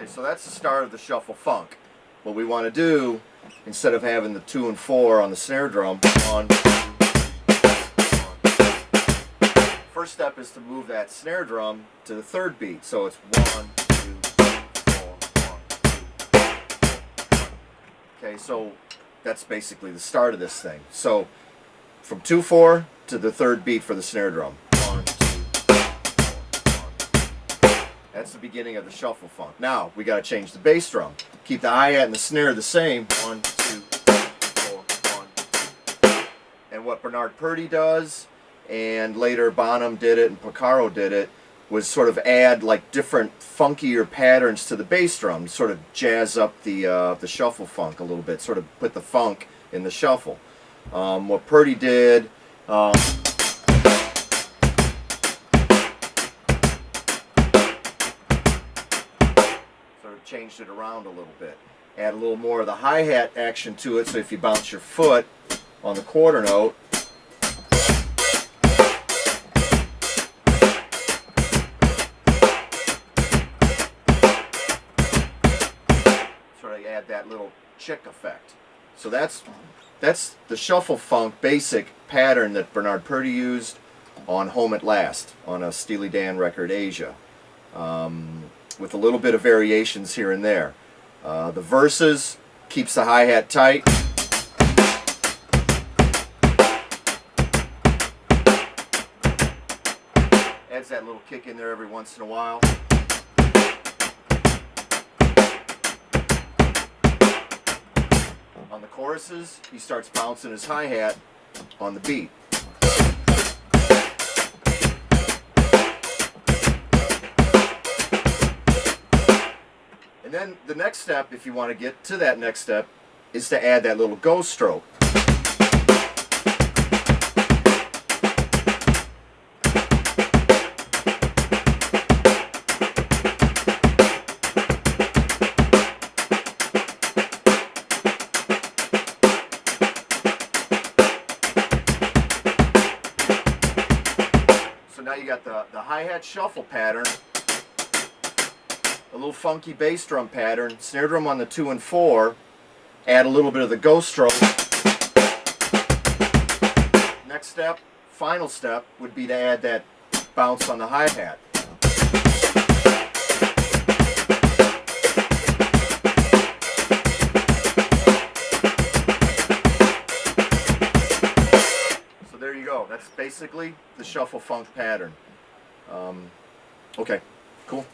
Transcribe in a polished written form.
so that's the start of the shuffle funk. What we want to do, instead of having the 2 and 4 on the snare drum, 1, 2, 1. First step is to move that snare drum to the third beat. So it's 1, 2, 3, 4, 1, 2. Okay, so that's basically the start of this thing. So from 2/4 to the third beat for the snare drum. 1, 2, 3, 4, 1. That's the beginning of the shuffle funk. Now we got to change the bass drum. Keep the hi-hat and the snare the same. 1, 2, 3, 4, 1. And what Bernard Purdie does, and later Bonham did it and Porcaro did it, was sort of add like different funkier patterns to the bass drum, sort of jazz up the shuffle funk a little bit, sort of put the funk in the shuffle. What Purdie did, sort of changed it around a little bit. Add a little more of the hi-hat action to it, so if you bounce your foot on the quarter note, add that little chick effect. So that's the shuffle funk basic pattern that Bernard Purdie used on Home at Last on a Steely Dan record, Asia, with a little bit of variations here and there. The verses keeps the hi-hat tight. Adds that little kick in there every once in a while. On the choruses, he starts bouncing his hi-hat on the beat. And then the next step, if you want to get to that next step, is to add that little ghost stroke. Now you got the hi-hat shuffle pattern, a little funky bass drum pattern, snare drum on the 2 and 4, add a little bit of the ghost stroke. Next step, final step, would be to add that bounce on the hi-hat. There you go. That's basically the shuffle funk pattern. Okay, cool.